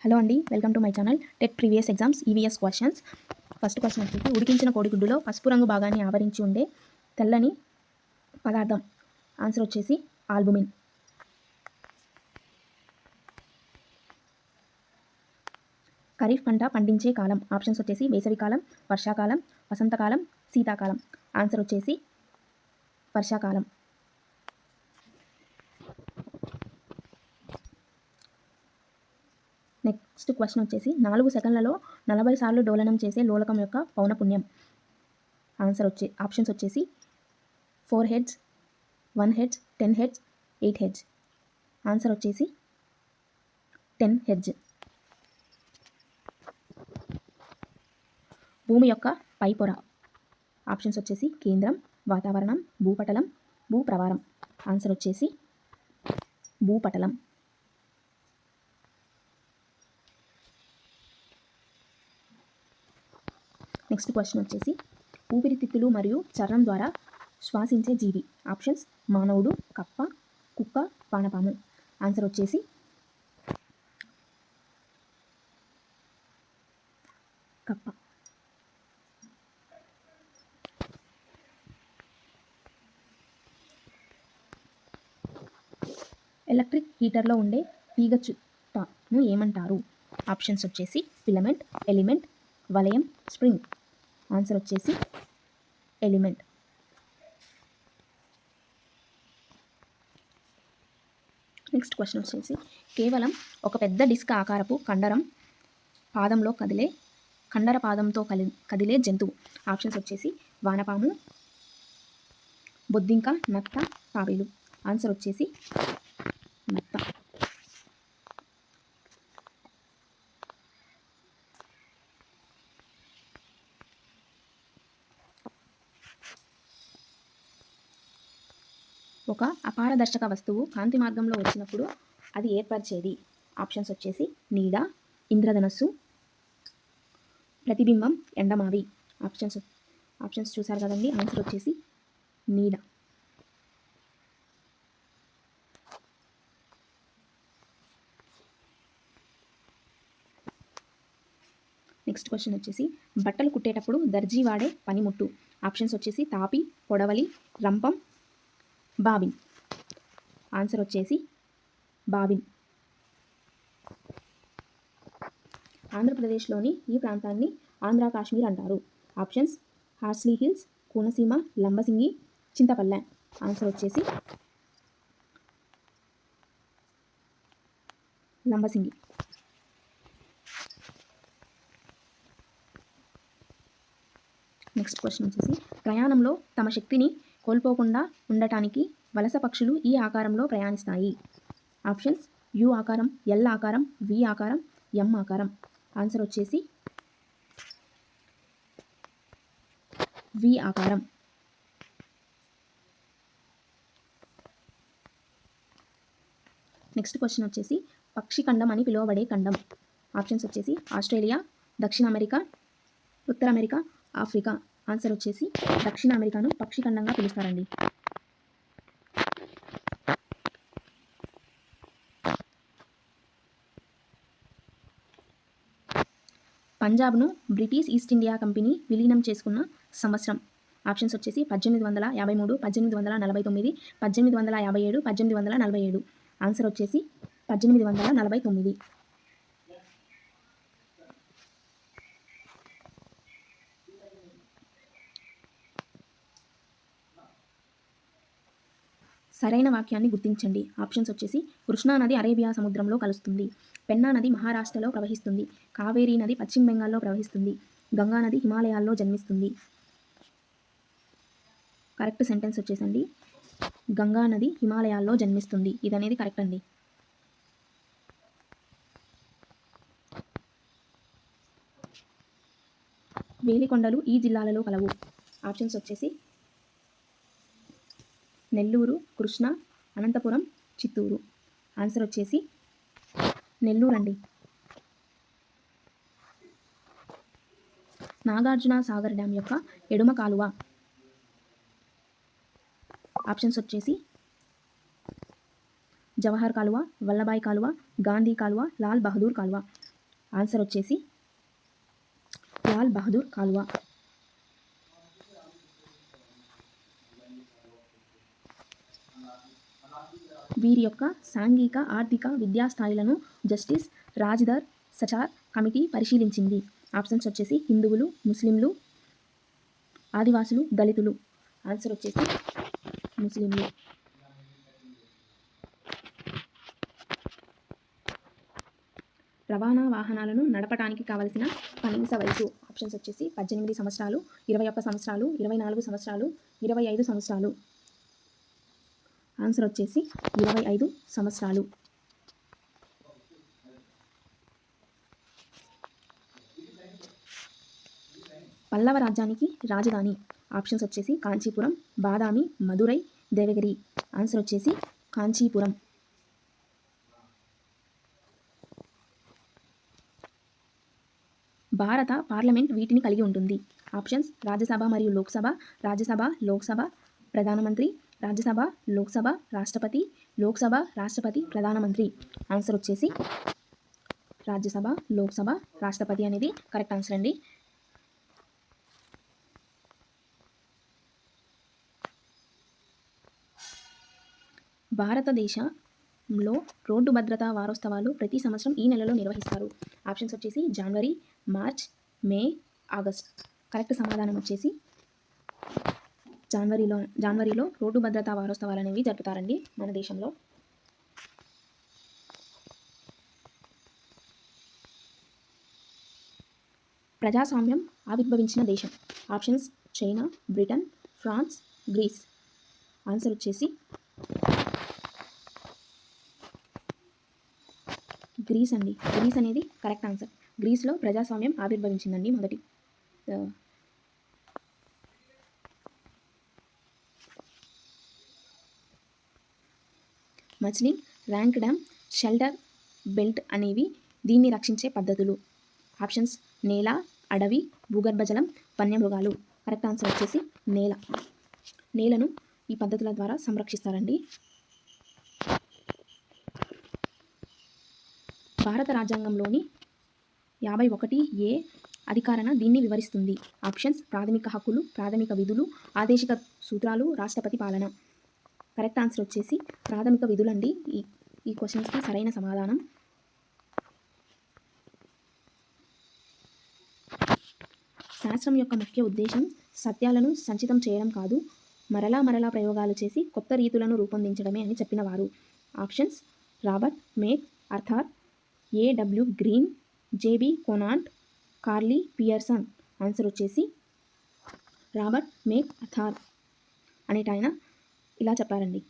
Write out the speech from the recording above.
Hello అండి, welcome to my channel. TET previous exams EVS questions. First question వచ్చేసి ఉడికించిన కోడిగుడ్డులో పసుపు రంగు భాగాన్ని ఆవరించి ఉండే తెల్లని పదార్థం. ఆన్సర్ వచ్చేసి ఆల్బుమిన్. ఖరీఫ్ పంట పండించే కాలం. ఆప్షన్స్ వచ్చేసి వేసవికాలం, వర్షాకాలం, వసంతకాలం, శీతాకాలం. ఆన్సర్ వచ్చేసి వర్షాకాలం. నెక్స్ట్ క్వశ్చన్ వచ్చేసి 4 సెకండ్లలో 40 సార్లు డోలనం చేసే లోలకం యొక్క పౌనపుణ్యం. ఆప్షన్స్ వచ్చేసి 4 heads, 1 heads, 10 heads, 8 heads. Answer వచ్చేసి 10 హెడ్స్. భూమి యొక్క పై పొర. ఆప్షన్స్ వచ్చేసి కేంద్రం, వాతావరణం, భూపటలం, భూప్రవారం. ఆన్సర్ వచ్చేసి భూపటలం. నెక్స్ట్ క్వశ్చన్ వచ్చేసి ఊపిరితిత్తులు మరియు చర్మం ద్వారా శ్వాసించే జీవి. ఆప్షన్స్ మానవుడు, కప్ప, కుక్క, వానపాము. ఆన్సర్ వచ్చేసి కప్ప. ఎలక్ట్రిక్ హీటర్లో ఉండే తీగ చుట్టను ఏమంటారు? ఆప్షన్స్ వచ్చేసి ఫిలమెంట్, ఎలిమెంట్, వలయం, స్ప్రింగ్. ఆన్సర్ వచ్చేసి ఎలిమెంట్. నెక్స్ట్ క్వశ్చన్ వచ్చేసి కేవలం ఒక పెద్ద డిస్క్ ఆకారపు కండర పాదంతో కదిలే జంతువు. ఆప్షన్స్ వచ్చేసి వానపాము, బొద్దింక, నత్త, తాబేలు. ఆన్సర్ వచ్చేసి నత్త. ఒక అపారదర్శక వస్తువు కాంతి మార్గంలో వచ్చినప్పుడు అది ఏర్పరిచేది. ఆప్షన్స్ వచ్చేసి నీడ, ఇంద్రధనస్సు, ప్రతిబింబం, ఎండమావి. ఆప్షన్స్ చూసారు కదండి. ఆన్సర్ వచ్చేసి నీడ. నెక్స్ట్ క్వశ్చన్ వచ్చేసి బట్టలు కుట్టేటప్పుడు దర్జీ వాడే పనిముట్టు. ఆప్షన్స్ వచ్చేసి తాపి, పొడవలి, రంపం, బాబిన్. ఆన్సర్ వచ్చేసి బాబిన్. ఆంధ్రప్రదేశ్లోని ఈ ప్రాంతాన్ని ఆంధ్ర కాశ్మీర్ అంటారు. Options Horsley Hills, Konaseema, Lambasingi, Chintapalle. Answer వచ్చేసి లంబసింగి. నెక్స్ట్ క్వశ్చన్ వచ్చేసి ప్రయాణంలో తమ శక్తిని కోల్పోకుండా ఉండటానికి వలస పక్షులు ఈ ఆకారంలో ప్రయాణిస్తాయి. ఆప్షన్స్ యు ఆకారం, ఎల్ ఆకారం, వి ఆకారం, ఎం ఆకారం. ఆన్సర్ వచ్చేసి వి ఆకారం. నెక్స్ట్ క్వశ్చన్ వచ్చేసి పక్షి ఖండం అని పిలువబడే ఖండం. ఆప్షన్స్ వచ్చేసి ఆస్ట్రేలియా, దక్షిణ అమెరికా, ఉత్తర అమెరికా, ఆఫ్రికా. ఆన్సర్ వచ్చేసి దక్షిణ అమెరికాను పక్షి ఖండంగా పిలుస్తారండి. పంజాబ్ను బ్రిటిష్ ఈస్ట్ ఇండియా కంపెనీ విలీనం చేసుకున్న సంవత్సరం. ఆప్షన్స్ వచ్చేసి 1853, 1849, 1857, 1847. ఆన్సర్ వచ్చేసి 1849. సరైన వాక్యాన్ని గుర్తించండి. ఆప్షన్స్ వచ్చేసి కృష్ణానది అరేబియా సముద్రంలో కలుస్తుంది, పెన్నా నది మహారాష్ట్రలో ప్రవహిస్తుంది, కావేరీ నది పశ్చిమ బెంగాల్లో ప్రవహిస్తుంది, గంగా నది హిమాలయాల్లో జన్మిస్తుంది. కరెక్ట్ సెంటెన్స్ వచ్చేసండి గంగా నది హిమాలయాల్లో జన్మిస్తుంది. ఇది అనేది కరెక్ట్ అండి. వేలికొండలు ఈ జిల్లాలలో కలవు. ఆప్షన్స్ వచ్చేసి నెల్లూరు, కృష్ణా, అనంతపురం, చిత్తూరు. ఆన్సర్ వచ్చేసి నెల్లూరు అండి. నాగార్జున సాగర్ డ్యామ్ యొక్క ఎడమ కాలువ. ఆప్షన్స్ వచ్చేసి జవహర్ కాలువ, వల్లభాయ్ కాలువ, గాంధీ కాలువ, లాల్ బహదూర్ కాలువ. ఆన్సర్ వచ్చేసి లాల్ బహదూర్ కాల్వ. వీరి యొక్క సాంఘిక ఆర్థిక విద్యా స్థాయిలను జస్టిస్ రాజ్దర్ సచార్ కమిటీ పరిశీలించింది. ఆప్షన్స్ వచ్చేసి హిందువులు, ముస్లింలు, ఆదివాసులు, దళితులు. ఆన్సర్ వచ్చేసి ముస్లింలు. రవాణా వాహనాలను నడపడానికి కావలసిన కనీస వయసు. ఆప్షన్స్ వచ్చేసి 18 సంవత్సరాలు, 21 సంవత్సరాలు, 24 సంవత్సరాలు, 25 సంవత్సరాలు. ఆన్సర్ వచ్చేసి 25 సంవత్సరాలు. పల్లవ రాజ్యానికి రాజధాని. ఆప్షన్స్ వచ్చేసి కాంచీపురం, బాదామి, మదురై, దేవగిరి. ఆన్సర్ వచ్చేసి కాంచీపురం. భారత పార్లమెంట్ వీటిని కలిగి ఉంటుంది. ఆప్షన్స్ రాజ్యసభ మరియు లోక్సభ, రాజ్యసభ, లోక్సభ, ప్రధానమంత్రి, రాజ్యసభ, లోక్సభ, రాష్ట్రపతి, లోక్సభ, రాష్ట్రపతి, ప్రధానమంత్రి. ఆన్సర్ వచ్చేసి రాజ్యసభ, లోక్సభ, రాష్ట్రపతి అనేది కరెక్ట్ ఆన్సర్ అండి. భారతదేశంలో రోడ్డు భద్రతా వారోత్సవాలు ప్రతి సంవత్సరం ఈ నెలలో నిర్వహిస్తారు. ఆప్షన్స్ వచ్చేసి జనవరి, మార్చ్, మే, ఆగస్ట్. కరెక్ట్ సమాధానం వచ్చేసి జనవరిలో రోడ్డు భద్రతా వారోత్సవాలు అనేవి జరుపుతారండి మన దేశంలో. ప్రజాస్వామ్యం ఆవిర్భవించిన దేశం. Options China, Britain, France, Greece. Answer వచ్చేసి గ్రీస్ అండి. గ్రీస్ అనేది కరెక్ట్ ఆన్సర్. గ్రీస్లో ప్రజాస్వామ్యం ఆవిర్భవించిందండి మొదటి. మచ్లింగ్, ర్యాంక్ డ్యామ్, షెల్టర్ బెల్ట్ అనేవి దీన్ని రక్షించే పద్ధతులు. ఆప్షన్స్ నేల, అడవి, భూగర్భజలం, వన్యమృగాలు. కరెక్ట్ ఆన్సర్ వచ్చేసి నేల. నేలను ఈ పద్ధతుల ద్వారా సంరక్షిస్తారండి. భారత రాజ్యాంగంలోని 51A అధికరణ దీన్ని వివరిస్తుంది. ఆప్షన్స్ ప్రాథమిక హక్కులు, ప్రాథమిక విధులు, ఆదేశిక సూత్రాలు, రాష్ట్రపతి పాలన. కరెక్ట్ ఆన్సర్ వచ్చేసి ప్రాథమిక విధులండి. ఈ క్వశ్చన్స్కి సరైన సమాధానం. శాస్త్రం యొక్క ముఖ్య ఉద్దేశం సత్యాలను సంచితం చేయడం కాదు, మరలా ప్రయోగాలు చేసి కొత్త రీతులను రూపొందించడమే అని చెప్పినవారు. Options Robert MacArthur, A.W. Green, J.B. Conant, Karl Pearson. Answer వచ్చేసి రాబర్ట్ మేక్ అర్థర్ అనేటాయన ఇలా చెప్పారండి.